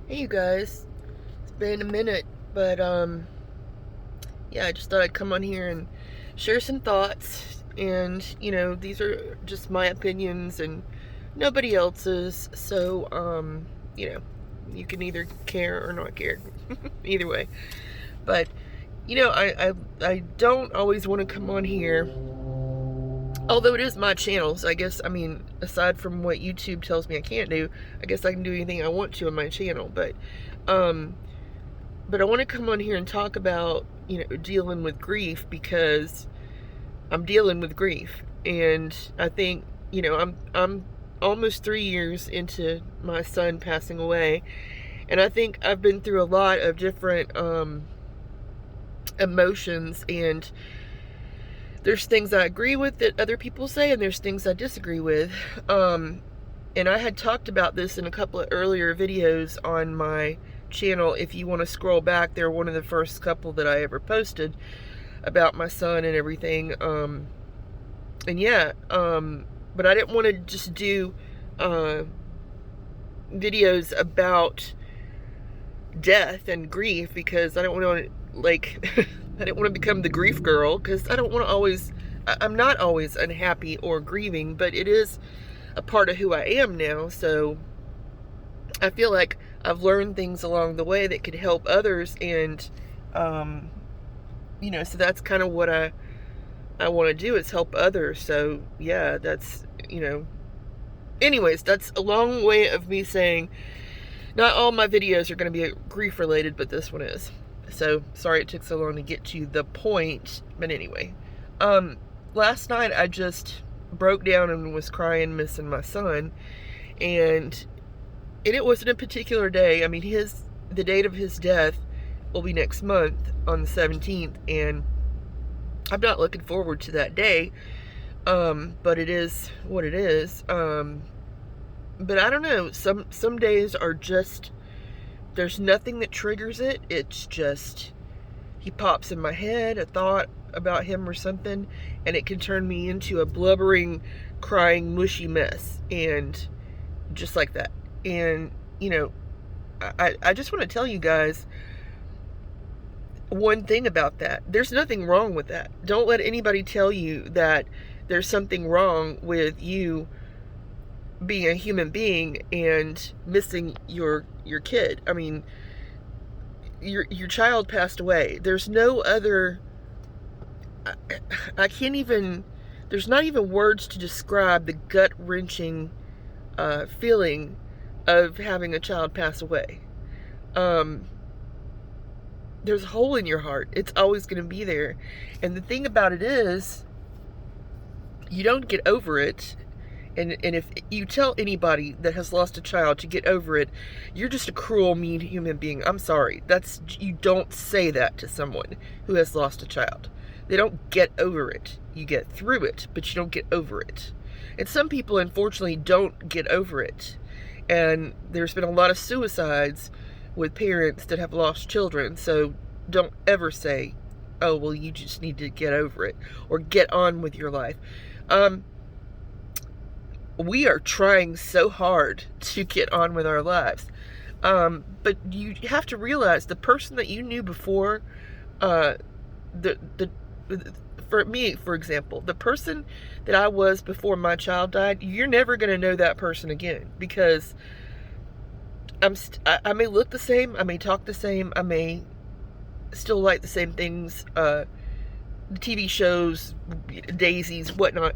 Hey you guys, it's been a minute, but yeah, I just thought I'd come on here and share some thoughts, and these are just my opinions and nobody else's, so you can either care or not care, either way. But I don't always want to come on here, although it is my channel, so I guess, aside from what YouTube tells me I can't do, I guess I can do anything I want to on my channel. But I want to come on here and talk about, dealing with grief, because I'm dealing with grief. And I think, I'm almost 3 years into my son passing away. And I think I've been through a lot of different emotions, and there's things I agree with that other people say, and there's things I disagree with. And I had talked about this in a couple of earlier videos on my channel. If you want to scroll back, they're one of the first couple that I ever posted about my son and everything. And yeah, but I didn't want to just do videos about death and grief, because I don't want to, like, I didn't want to become the grief girl, because I don't want to always, I'm not always unhappy or grieving, but it is a part of who I am now. So I feel like I've learned things along the way that could help others, and so that's kind of what I want to do, is help others. So yeah, that's, anyways, that's a long way of me saying not all my videos are going to be grief related, but this one is. So sorry it took so long to get to the point, but anyway, last night I just broke down and was crying, missing my son, and it wasn't a particular day. I mean, the date of his death will be next month on the 17th, and I'm not looking forward to that day, but it is what it is. But I don't know, some days are just, there's nothing that triggers it. It's just, he pops in my head, a thought about him or something, and it can turn me into a blubbering, crying, mushy mess, and just like that. And I just want to tell you guys one thing about that. There's nothing wrong with that. Don't let anybody tell you that there's something wrong with you being a human being and missing your kid. I mean, your child passed away. There's no other, I can't even, there's not even words to describe the gut-wrenching feeling of having a child pass away. There's a hole in your heart. It's always going to be there. And the thing about it is, you don't get over it. And if you tell anybody that has lost a child to get over it, you're just a cruel, mean human being. I'm sorry. You don't say that to someone who has lost a child. They don't get over it. You get through it, but you don't get over it. And some people, unfortunately, don't get over it. And there's been a lot of suicides with parents that have lost children. So don't ever say, oh, well, you just need to get over it, or get on with your life. We are trying so hard to get on with our lives. But you have to realize, the person that you knew before, for me, for example, the person that I was before my child died, you're never going to know that person again, because I may look the same, I may talk the same, I may still like the same things, the TV shows, daisies, whatnot,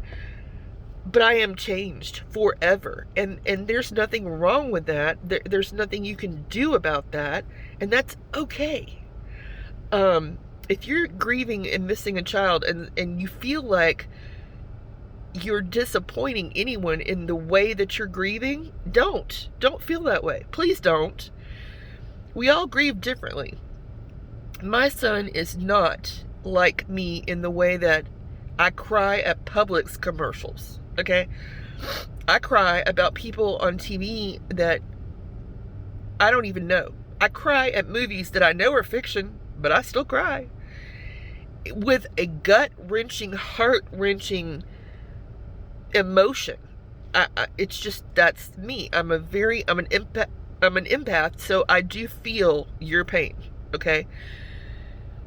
but I am changed forever, and there's nothing wrong with that. There's nothing you can do about that, and that's okay. If you're grieving and missing a child, and you feel like you're disappointing anyone in the way that you're grieving, don't feel that way. Please don't. We all grieve differently. My son is not like me in the way that I cry at Publix commercials. Okay, I cry about people on TV that I don't even know. I cry at movies that I know are fiction, but I still cry with a gut-wrenching, heart-wrenching emotion. It's just, that's me. I'm an I'm an empath, so I do feel your pain, okay?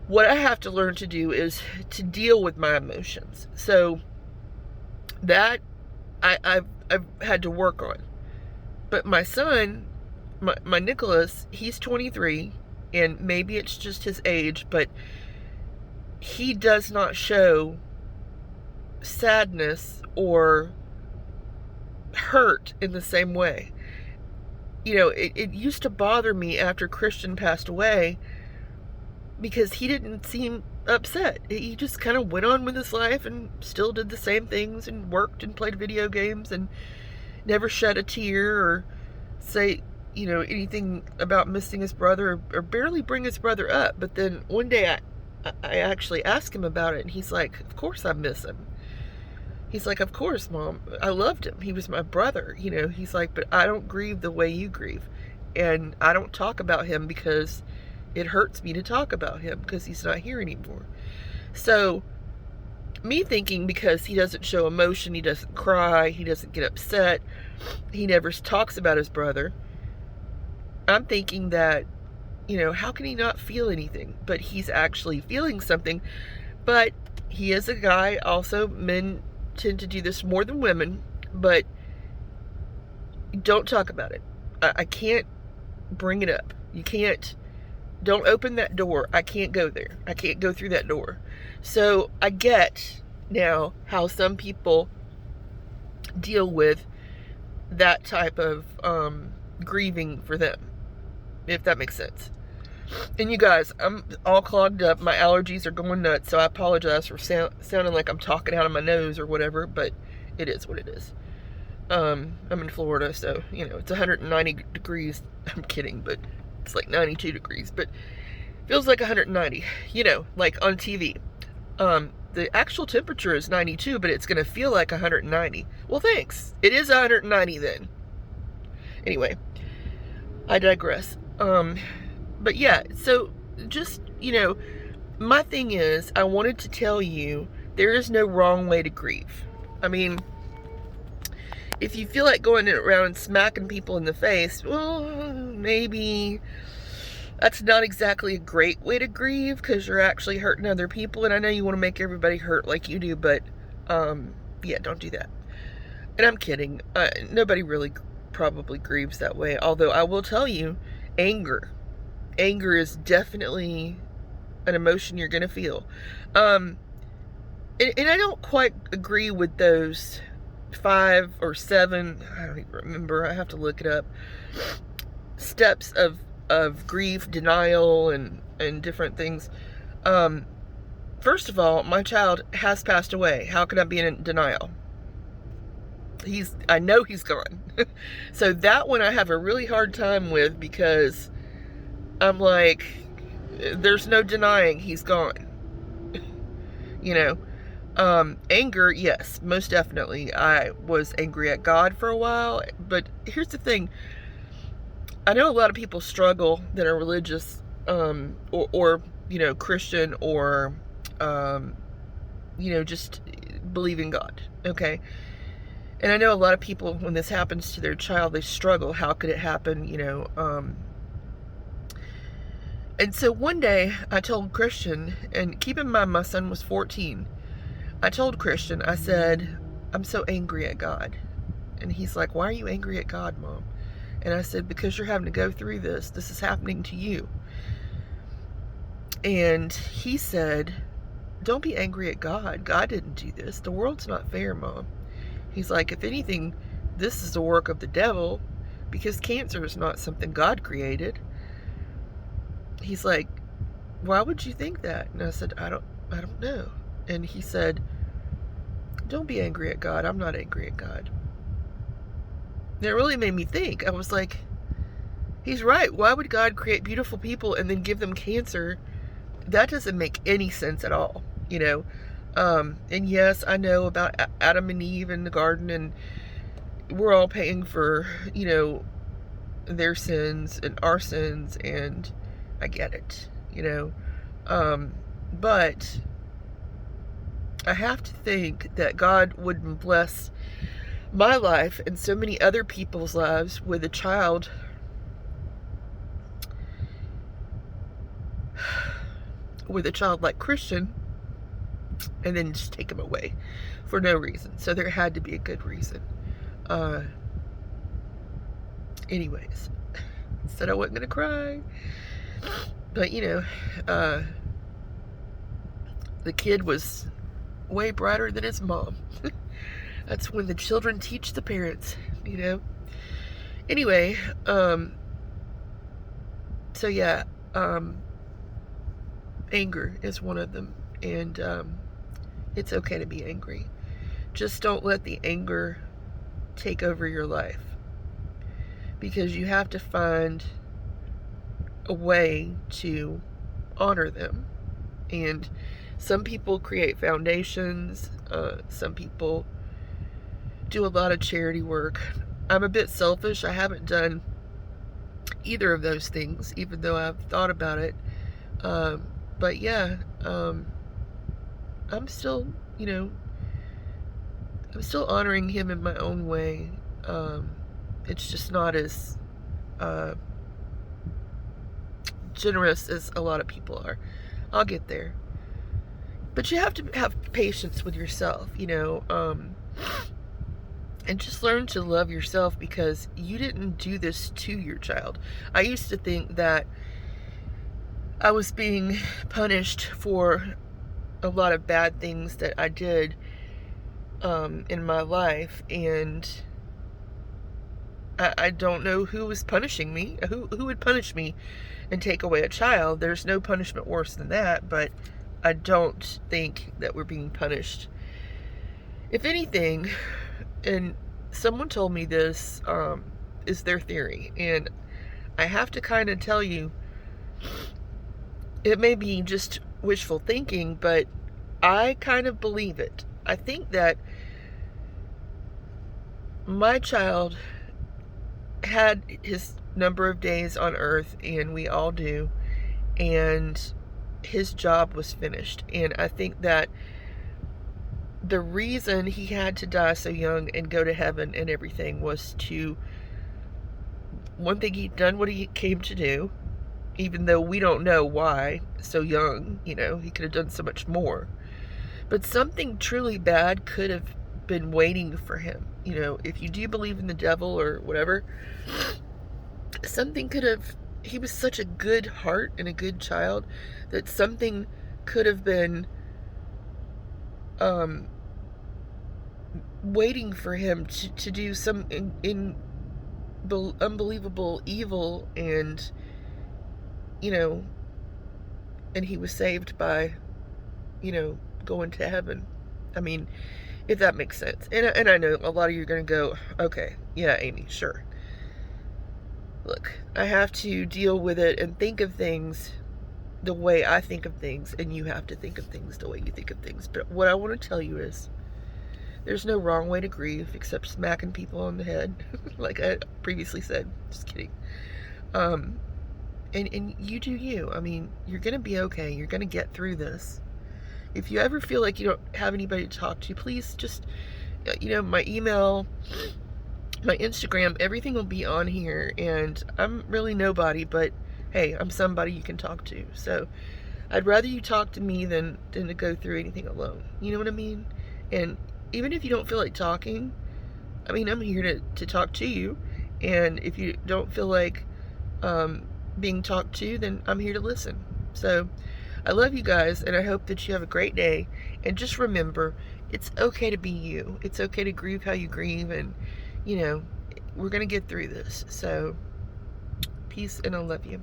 What I have to learn to do is to deal with my emotions. So that I've had to work on. But my son, my Nicholas, he's 23, and maybe it's just his age, but he does not show sadness or hurt in the same way. You know, it used to bother me after Christian passed away because he didn't seem upset. He just kind of went on with his life and still did the same things and worked and played video games and never shed a tear or say, you know, anything about missing his brother or barely bring his brother up. But then one day I actually asked him about it, and he's like, of course I miss him. He's like, of course, Mom, I loved him. He was my brother, you know. He's like, but I don't grieve the way you grieve. And I don't talk about him because it hurts me to talk about him because he's not here anymore. So me thinking because he doesn't show emotion, he doesn't cry, he doesn't get upset, he never talks about his brother, I'm thinking that, you know, how can he not feel anything? But he's actually feeling something. But he is a guy, also, men tend to do this more than women, but don't talk about it. I can't bring it up. You can't, don't open that door. I can't go there. I can't go through that door. So I get now how some people deal with that type of grieving for them, if that makes sense. And you guys, I'm all clogged up. My allergies are going nuts, so I apologize for sounding like I'm talking out of my nose or whatever, but it is what it is. I'm in Florida, so, you know, it's 190 degrees. I'm kidding, but it's like 92 degrees, but feels like 190, you know, like on TV. The actual temperature is 92, but it's going to feel like 190. Well, thanks. It is 190 then. Anyway, I digress. But yeah, so just, you know, my thing is, I wanted to tell you there is no wrong way to grieve. I mean, if you feel like going around and smacking people in the face, well, maybe that's not exactly a great way to grieve because you're actually hurting other people. And I know you want to make everybody hurt like you do, but yeah, don't do that. And I'm kidding. Nobody really probably grieves that way. Although I will tell you, anger is definitely an emotion you're going to feel. And I don't quite agree with those 5 or 7, I don't even remember, I have to look it up, steps of grief, denial, and different things. First of all, my child has passed away. How can I be in denial? I know he's gone. So that one I have a really hard time with because I'm like, there's no denying he's gone. You know, anger, yes, most definitely. I was angry at God for a while, but here's the thing. I know a lot of people struggle that are religious, or you know, Christian, or, you know, just believe in God, okay? And I know a lot of people, when this happens to their child, they struggle. How could it happen, you know? And so one day I told Christian, and keep in mind my son was 14, I told Christian, I said, I'm so angry at God. And he's like, why are you angry at God, Mom? And I said, because you're having to go through this. This is happening to you. And he said, don't be angry at God. God didn't do this. The world's not fair, Mom. He's like, if anything, this is the work of the devil, because cancer is not something God created. He's like, why would you think that? And I said, I don't know. And he said, don't be angry at God. I'm not angry at God. And it really made me think. I was like, he's right. Why would God create beautiful people and then give them cancer? That doesn't make any sense at all, you know. And yes, I know about Adam and Eve in the garden, and we're all paying for, you know, their sins and our sins, and I get it, you know. But I have to think that God wouldn't bless my life and so many other people's lives with a child with a childlike Christian and then just take him away for no reason. So there had to be a good reason. Anyways, said I wasn't gonna cry, but the kid was way brighter than his mom. That's when the children teach the parents, Anyway, so yeah, anger is one of them, and it's okay to be angry. Just don't let the anger take over your life, because you have to find a way to honor them. And some people create foundations, some people do a lot of charity work. I'm a bit selfish. I haven't done either of those things, even though I've thought about it. But yeah, I'm still, I'm still honoring him in my own way. It's just not as generous as a lot of people are. I'll get there. But you have to have patience with yourself, and just learn to love yourself, because you didn't do this to your child. I used to think that I was being punished for a lot of bad things that I did in my life, and I don't know who was punishing me. Who would punish me and take away a child? There's no punishment worse than that, but I don't think that we're being punished. If anything, and someone told me this is their theory, and I have to kind of tell you, it may be just wishful thinking, but I kind of believe it. I think that my child had his number of days on earth, and we all do, and his job was finished. And I think that the reason he had to die so young and go to heaven and everything was to, one thing, he'd done what he came to do, even though we don't know why so young. He could have done so much more, but something truly bad could have been waiting for him. If you do believe in the devil or whatever, something could have, he was such a good heart and a good child that something could have been waiting for him to do some unbelievable evil, and and he was saved by going to heaven. I mean, if that makes sense. And I know a lot of you are going to go, okay, yeah, Amy, sure. Look, I have to deal with it and think of things the way I think of things, and you have to think of things the way you think of things. But what I want to tell you is, there's no wrong way to grieve except smacking people on the head, like I previously said. Just kidding. And you do you. I mean, you're going to be okay. You're going to get through this. If you ever feel like you don't have anybody to talk to, please just, my email, my Instagram, everything will be on here. And I'm really nobody, but hey, I'm somebody you can talk to. So I'd rather you talk to me than to go through anything alone. You know what I mean? And even if you don't feel like talking, I mean, I'm here to talk to you. And if you don't feel like being talked to, then I'm here to listen. So I love you guys, and I hope that you have a great day. And just remember, it's okay to be you. It's okay to grieve how you grieve, and we're going to get through this. So peace, and I love you.